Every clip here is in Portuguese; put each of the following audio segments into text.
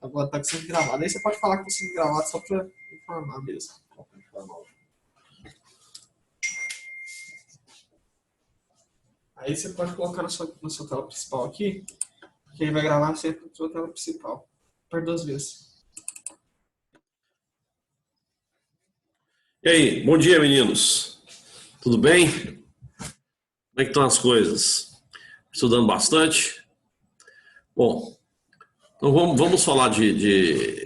Agora tá sendo gravado. Aí você pode falar que tá sendo gravado só para informar mesmo. Aí você pode colocar na sua tela principal aqui, que ele vai gravar sempre na sua tela principal. Por 2 vezes. E aí, bom dia, meninos. Tudo bem? Como é que estão as coisas? Estudando bastante? Bom, então vamos falar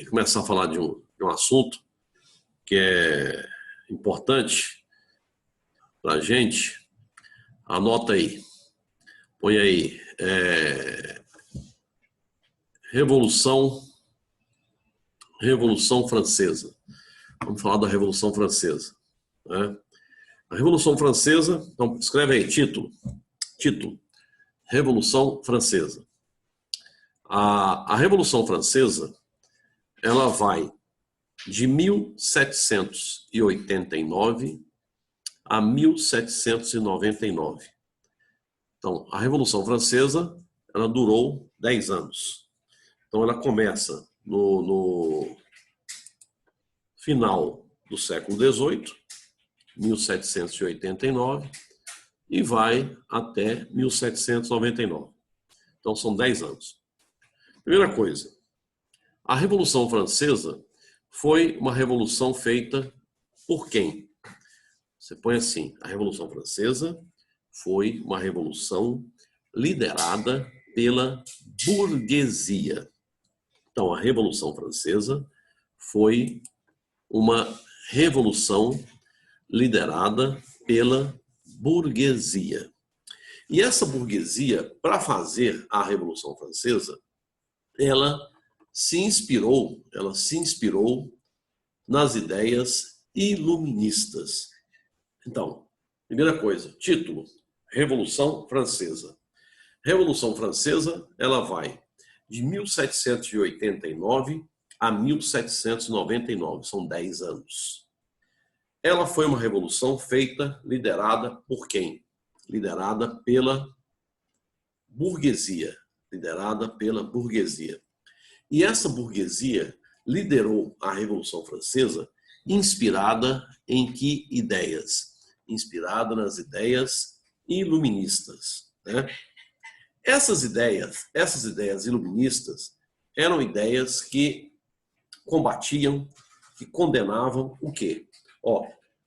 começar a falar de um assunto que é importante para a gente. Anota aí, põe aí, Revolução Francesa. Vamos falar da Revolução Francesa, né? A Revolução Francesa, então escreve aí, título, Revolução Francesa. A Revolução Francesa, ela vai de 1789 a 1799. Então, a Revolução Francesa, ela durou 10 anos. Então, ela começa no final do século XVIII, 1789, e vai até 1799. Então, são 10 anos. Primeira coisa, a Revolução Francesa foi uma revolução feita por quem? Você põe assim, a Revolução Francesa foi uma revolução liderada pela burguesia. Então, a Revolução Francesa foi uma revolução liderada pela burguesia. E essa burguesia, para fazer a Revolução Francesa, ela se inspirou nas ideias iluministas. Então, primeira coisa, título, Revolução Francesa. Revolução Francesa, ela vai de 1789 a 1799, são 10 anos. Ela foi uma revolução liderada por quem? Liderada pela burguesia. E essa burguesia liderou a Revolução Francesa inspirada em que ideias? Inspirada nas ideias iluministas, né? Essas ideias iluministas eram ideias que combatiam, que condenavam o quê?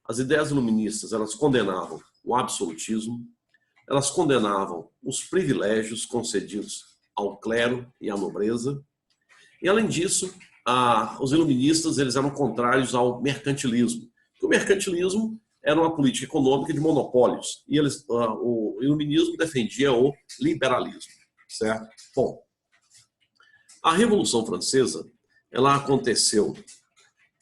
As ideias iluministas, elas condenavam o absolutismo, elas condenavam os privilégios concedidos ao clero e à nobreza, e além disso, os iluministas eles eram contrários ao mercantilismo. O mercantilismo era uma política econômica de monopólios, e o iluminismo defendia o liberalismo, certo? Bom, a Revolução Francesa, ela aconteceu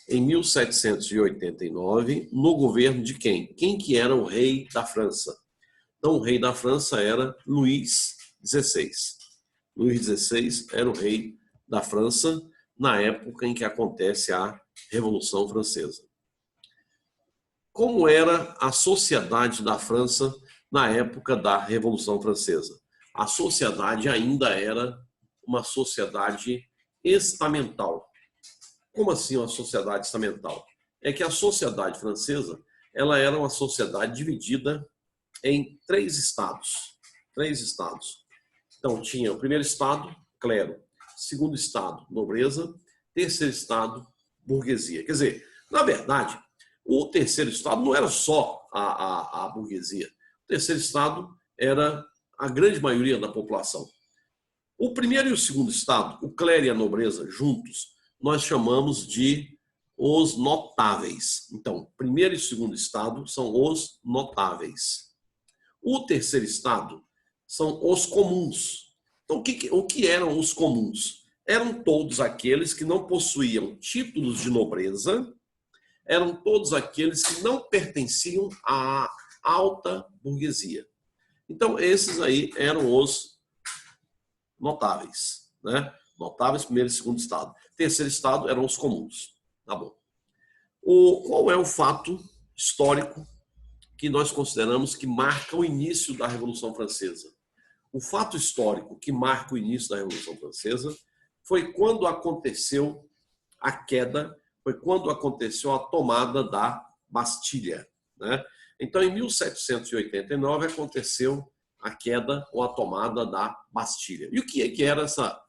em 1789, no governo de quem? Quem que era o rei da França? Então, o rei da França era Luís XVI. Luís XVI era o rei da França na época em que acontece a Revolução Francesa. Como era a sociedade da França na época da Revolução Francesa? A sociedade ainda era uma sociedade estamental. Como assim uma sociedade estamental? É que a sociedade francesa, ela era uma sociedade dividida em 3 estados. 3 estados. Então, tinha o primeiro estado, clero. Segundo estado, nobreza. Terceiro estado, burguesia. Quer dizer, na verdade, o terceiro estado não era só a burguesia. O terceiro estado era a grande maioria da população. O primeiro e o segundo estado, o clero e a nobreza juntos, nós chamamos de os notáveis. Então, primeiro e segundo estado são os notáveis. O terceiro estado são os comuns. Então, o que eram os comuns? Eram todos aqueles que não possuíam títulos de nobreza, eram todos aqueles que não pertenciam à alta burguesia. Então, esses aí eram os notáveis, né? Notáveis, primeiro e segundo estado. Terceiro estado eram os comuns. Tá bom. Qual é o fato histórico que nós consideramos que marca o início da Revolução Francesa? O fato histórico que marca o início da Revolução Francesa foi quando aconteceu a queda, foi quando aconteceu a tomada da Bastilha, né? Então, em 1789, aconteceu a queda ou a tomada da Bastilha. E o que era essa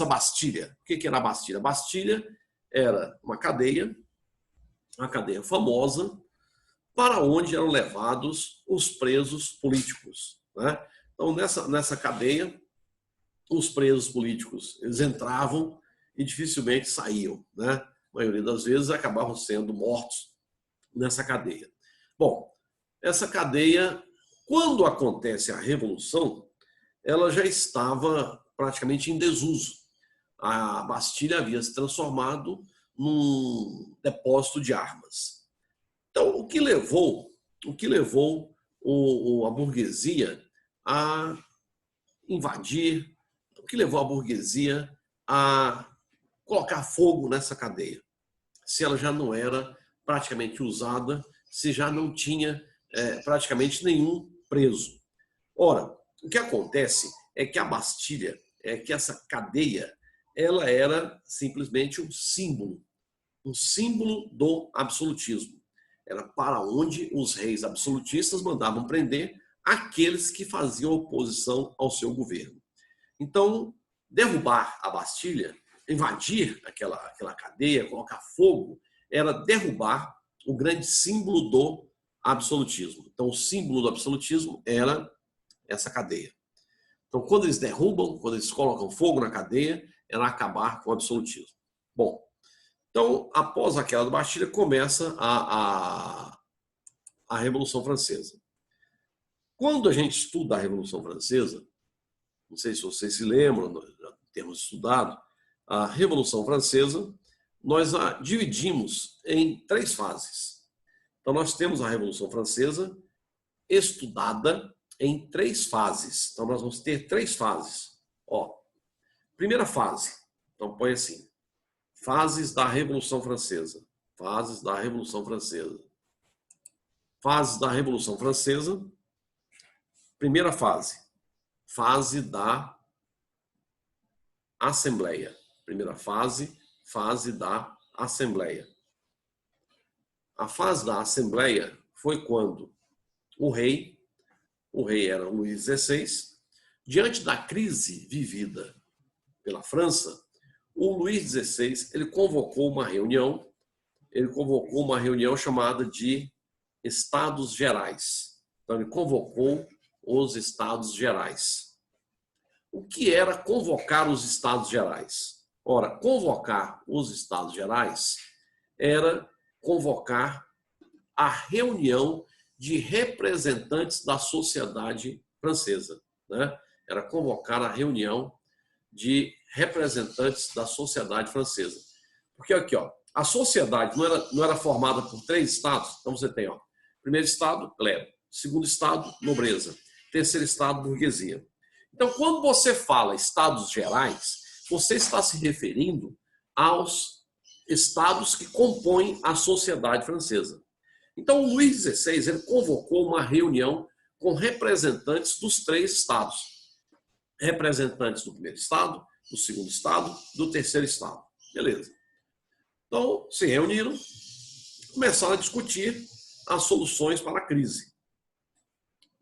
Bastilha? O que era a Bastilha? A Bastilha era uma cadeia famosa, para onde eram levados os presos políticos, né? Então, nessa cadeia, os presos políticos, eles entravam e dificilmente saíam, né? A maioria das vezes acabavam sendo mortos nessa cadeia. Bom, essa cadeia, quando acontece a Revolução, ela já estava praticamente em desuso. A Bastilha havia se transformado num depósito de armas. Então, o que levou a burguesia a invadir, o que levou a burguesia a colocar fogo nessa cadeia, se ela já não era praticamente usada, se já não tinha praticamente nenhum preso. Ora, o que acontece é que a Bastilha, que essa cadeia, ela era simplesmente um símbolo do absolutismo. Era para onde os reis absolutistas mandavam prender aqueles que faziam oposição ao seu governo. Então, derrubar a Bastilha, invadir aquela cadeia, colocar fogo, era derrubar o grande símbolo do absolutismo. Então, o símbolo do absolutismo era essa cadeia. Então, quando eles derrubam, quando eles colocam fogo na cadeia, era acabar com o absolutismo. Bom, então, após a queda da Bastilha, começa a Revolução Francesa. Quando a gente estuda a Revolução Francesa, não sei se vocês se lembram, nós já temos estudado, a Revolução Francesa, nós a dividimos em 3 fases. Então, nós temos a Revolução Francesa estudada em 3 fases. Então, nós vamos ter 3 fases. Ó, primeira fase, então põe assim, fases da Revolução Francesa. Fases da Revolução Francesa. Fases da Revolução Francesa. Primeira fase. Fase da Assembleia. Primeira fase, fase da Assembleia. A fase da Assembleia foi quando o rei era Luís XVI, diante da crise vivida pela França, o Luís XVI ele convocou uma reunião chamada de Estados Gerais. Então, ele convocou os Estados Gerais. O que era convocar os Estados Gerais? Ora, convocar os Estados Gerais era convocar a reunião de representantes da sociedade francesa, né? Era convocar a reunião de representantes da sociedade francesa. Porque aqui, ó, a sociedade não era formada por 3 estados. Então você tem, ó, primeiro estado, clero. Segundo estado, nobreza. Terceiro estado, burguesia. Então, quando você fala estados gerais, você está se referindo aos estados que compõem a sociedade francesa. Então, o Luís XVI ele convocou uma reunião com representantes dos 3 estados. Representantes do primeiro estado, do segundo estado, do terceiro estado. Beleza. Então, se reuniram, começaram a discutir as soluções para a crise.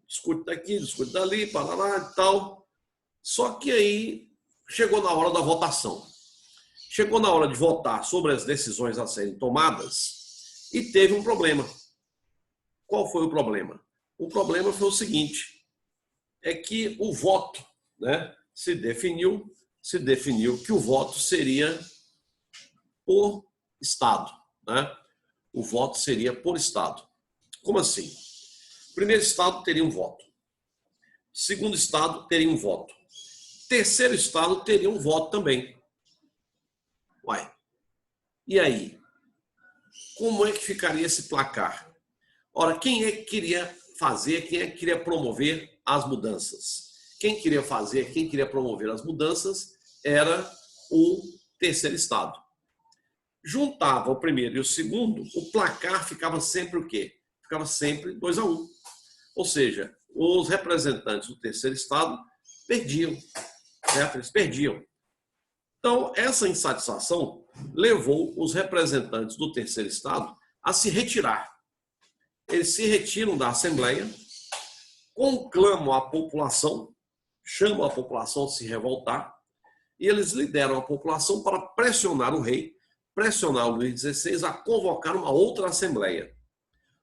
Discute daqui, discute dali, para lá e tal. Só que aí chegou na hora da votação. Chegou na hora de votar sobre as decisões a serem tomadas e teve um problema. Qual foi o problema? O problema foi o seguinte, é que o voto, né, se definiu que o voto seria por estado, né? O voto seria por estado. Como assim? O primeiro estado teria um voto. O segundo estado teria um voto. O terceiro estado teria um voto também. Uai, e aí? Como é que ficaria esse placar? Ora, quem é que queria fazer, quem é que queria promover as mudanças? Quem queria promover as mudanças era o terceiro estado. Juntava o primeiro e o segundo, o placar ficava sempre o quê? Ficava sempre 2-1. Ou seja, os representantes do terceiro estado perdiam, certo? Eles perdiam. Então, essa insatisfação levou os representantes do terceiro estado a se retirar. Eles se retiram da Assembleia, conclamam a população, chamam a população a se revoltar, e eles lideram a população para pressionar o rei, pressionar o Luís XVI a convocar uma outra Assembleia.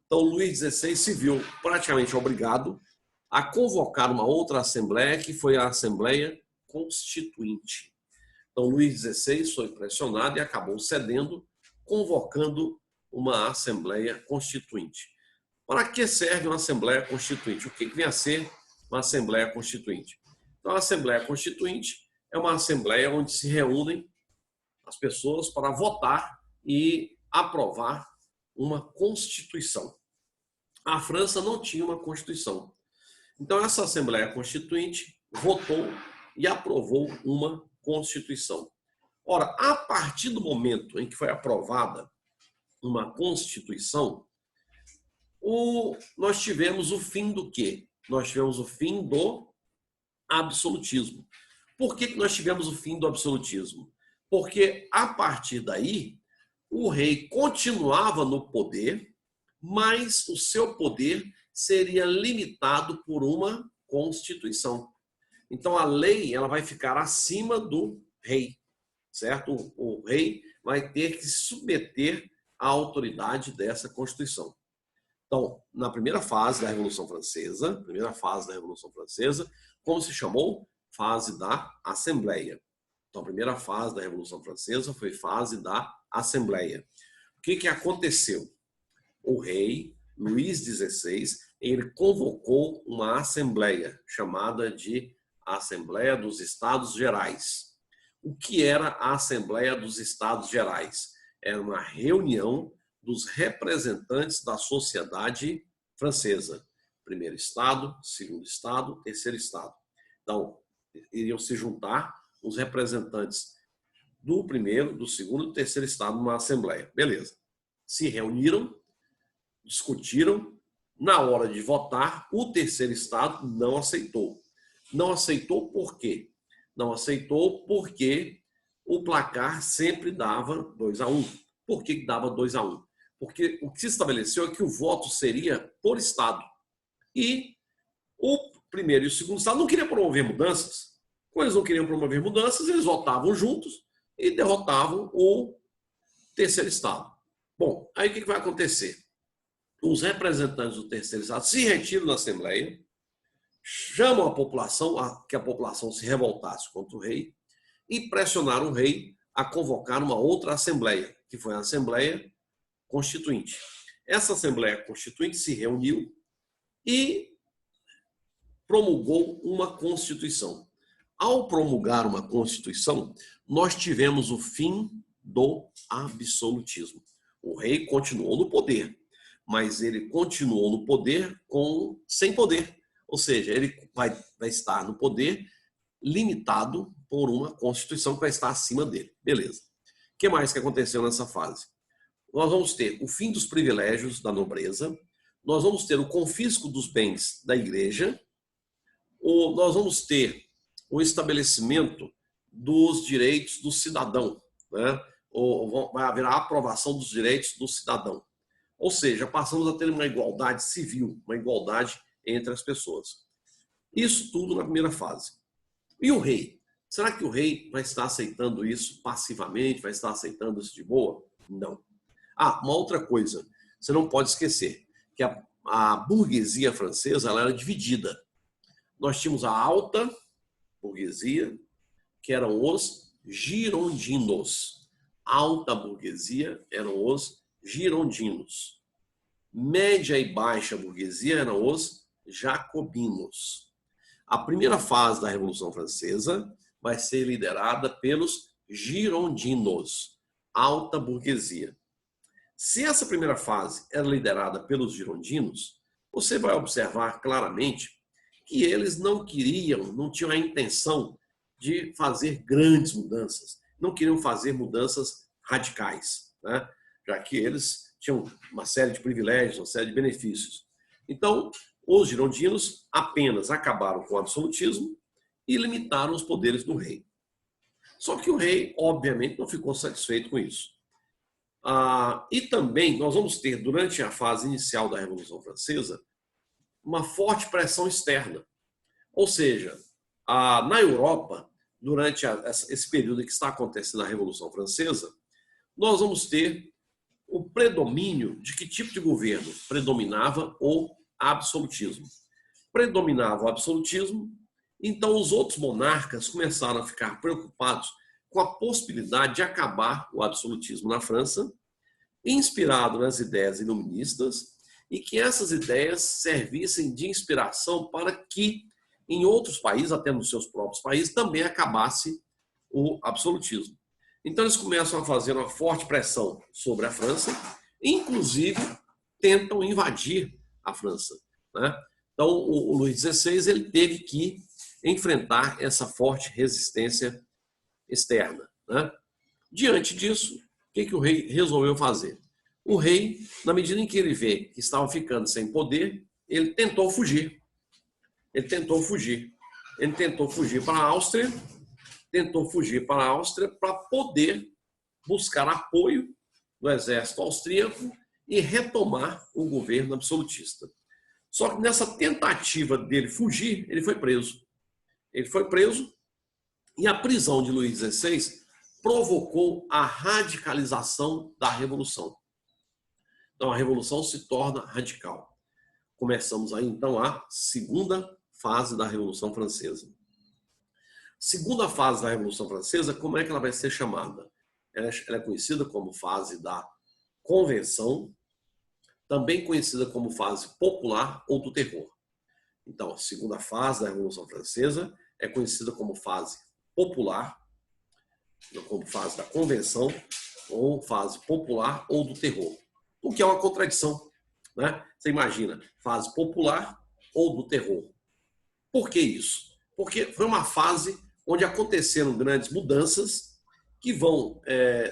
Então, Luís XVI se viu praticamente obrigado a convocar uma outra Assembleia, que foi a Assembleia Constituinte. Então, Luís XVI foi pressionado e acabou cedendo, convocando uma Assembleia Constituinte. Para que serve uma Assembleia Constituinte? O que vem a ser uma Assembleia Constituinte? Então, a Assembleia Constituinte é uma Assembleia onde se reúnem as pessoas para votar e aprovar uma Constituição. A França não tinha uma Constituição. Então, essa Assembleia Constituinte votou e aprovou uma Constituição. Ora, a partir do momento em que foi aprovada uma Constituição, nós tivemos o fim do quê? Nós tivemos o fim do absolutismo. Por que nós tivemos o fim do absolutismo? Porque, a partir daí, o rei continuava no poder, mas o seu poder seria limitado por uma Constituição. Então, a lei ela vai ficar acima do rei, certo? O rei vai ter que se submeter à autoridade dessa Constituição. Então, na primeira fase da Revolução Francesa, como se chamou? Fase da Assembleia. Então, a primeira fase da Revolução Francesa foi fase da Assembleia. O que aconteceu? O rei Luís XVI, ele convocou uma assembleia chamada de Assembleia dos Estados Gerais. O que era a Assembleia dos Estados Gerais? Era uma reunião dos representantes da sociedade francesa. Primeiro estado, segundo estado, terceiro estado. Então, iriam se juntar os representantes do primeiro, do segundo e do terceiro estado numa assembleia. Beleza. Se reuniram, discutiram. Na hora de votar, o terceiro estado não aceitou. Não aceitou por quê? Não aceitou porque o placar sempre dava 2-1. Por que dava 2-1? Porque o que se estabeleceu é que o voto seria por estado. E o primeiro e o segundo estado não queriam promover mudanças. Como eles não queriam promover mudanças, eles votavam juntos e derrotavam o terceiro estado. Bom, aí o que vai acontecer? Os representantes do terceiro estado se retiram da Assembleia, chamam a população, que a população se revoltasse contra o rei, e pressionaram o rei a convocar uma outra Assembleia, que foi a Assembleia Constituinte. Essa Assembleia Constituinte se reuniu e promulgou uma Constituição. Ao promulgar uma Constituição, nós tivemos o fim do absolutismo. O rei continuou no poder, mas ele continuou no poder sem poder. Ou seja, ele vai estar no poder limitado por uma Constituição que vai estar acima dele. Beleza. O que mais que aconteceu nessa fase? Nós vamos ter o fim dos privilégios da nobreza, nós vamos ter o confisco dos bens da igreja, nós vamos ter o estabelecimento dos direitos do cidadão, né? Vai haver a aprovação dos direitos do cidadão. Ou seja, passamos a ter uma igualdade civil, uma igualdade entre as pessoas. Isso tudo na primeira fase. E o rei? Será que o rei vai estar aceitando isso passivamente? Vai estar aceitando isso de boa? Não. Uma outra coisa. Você não pode esquecer que a burguesia francesa ela era dividida. Nós tínhamos a alta burguesia, que eram os girondinos. Alta burguesia eram os girondinos. Média e baixa burguesia eram os jacobinos. A primeira fase da Revolução Francesa vai ser liderada pelos girondinos, alta burguesia. Se essa primeira fase era liderada pelos girondinos, você vai observar claramente que eles não tinham a intenção de fazer grandes mudanças, não queriam fazer mudanças radicais, né? Já que eles tinham uma série de privilégios, uma série de benefícios. Então, os girondinos apenas acabaram com o absolutismo e limitaram os poderes do rei. Só que o rei, obviamente, não ficou satisfeito com isso. E também nós vamos ter, durante a fase inicial da Revolução Francesa, uma forte pressão externa. Ou seja, na Europa, durante esse período em que está acontecendo a Revolução Francesa, nós vamos ter o predomínio de que tipo de governo? Predominava o absolutismo. Predominava o absolutismo, então os outros monarcas começaram a ficar preocupados com a possibilidade de acabar o absolutismo na França, inspirado nas ideias iluministas, e que essas ideias servissem de inspiração para que em outros países, até nos seus próprios países, também acabasse o absolutismo. Então eles começam a fazer uma forte pressão sobre a França, inclusive tentam invadir a França, né? Então o Luís XVI ele teve que enfrentar essa forte resistência externa, né? Diante disso, o que o rei resolveu fazer? O rei, na medida em que ele vê que estava ficando sem poder, ele tentou fugir. Ele tentou fugir para a Áustria, para poder buscar apoio do exército austríaco e retomar o governo absolutista. Só que nessa tentativa dele fugir, ele foi preso. Ele foi preso e a prisão de Luís XVI provocou a radicalização da Revolução. Então a Revolução se torna radical. Começamos aí então a segunda fase da Revolução Francesa. Segunda fase da Revolução Francesa, como é que ela vai ser chamada? Ela é conhecida como fase da Convenção, também conhecida como fase popular ou do terror. Então, a segunda fase da Revolução Francesa é conhecida como fase popular, como fase da Convenção, ou fase popular ou do terror. O que é uma contradição, né? Você imagina, fase popular ou do terror. Por que isso? Porque foi uma fase onde aconteceram grandes mudanças que vão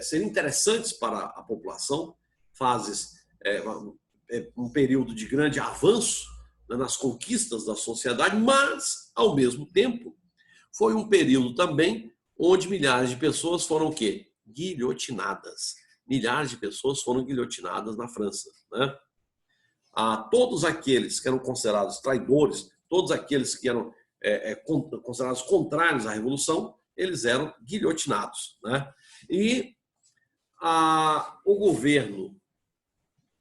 ser interessantes para a população, um período de grande avanço, né, nas conquistas da sociedade, mas, ao mesmo tempo, foi um período também onde milhares de pessoas foram o quê? Guilhotinadas. Milhares de pessoas foram guilhotinadas na França, né? Todos aqueles que eram considerados traidores, todos aqueles que eram considerados contrários à Revolução, eles eram guilhotinados, né? E o governo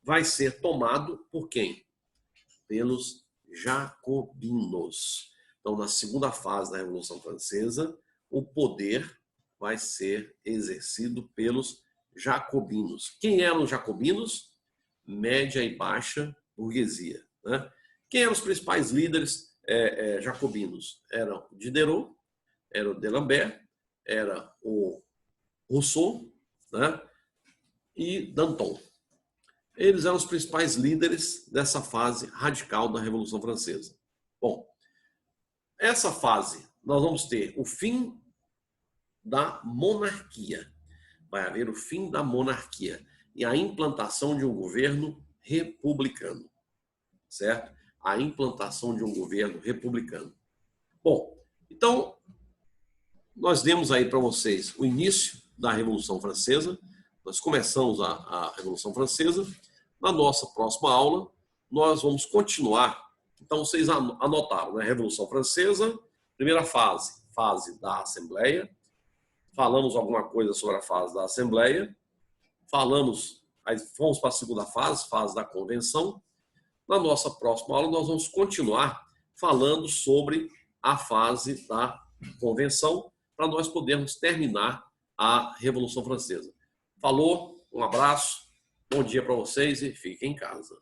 vai ser tomado por quem? Pelos jacobinos. Então, na segunda fase da Revolução Francesa, o poder vai ser exercido pelos jacobinos. Quem eram os jacobinos? Média e baixa burguesia, né? Quem eram os principais líderes jacobinos? Eram Diderot, era o D'Alembert, era o Rousseau, né? E Danton. Eles eram os principais líderes dessa fase radical da Revolução Francesa. Bom, essa fase nós vamos ter o fim da monarquia. Vai haver o fim da monarquia e a implantação de um governo republicano, certo? A implantação de um governo republicano. Bom, então, nós demos aí para vocês o início da Revolução Francesa. Nós começamos a Revolução Francesa. Na nossa próxima aula, nós vamos continuar. Então, vocês anotaram, né? Revolução Francesa, primeira fase, fase da Assembleia. Falamos alguma coisa sobre a fase da Assembleia. Fomos para a segunda fase, fase da Convenção. Na nossa próxima aula, nós vamos continuar falando sobre a fase da Convenção, para nós podermos terminar a Revolução Francesa. Falou, um abraço, bom dia para vocês e fiquem em casa.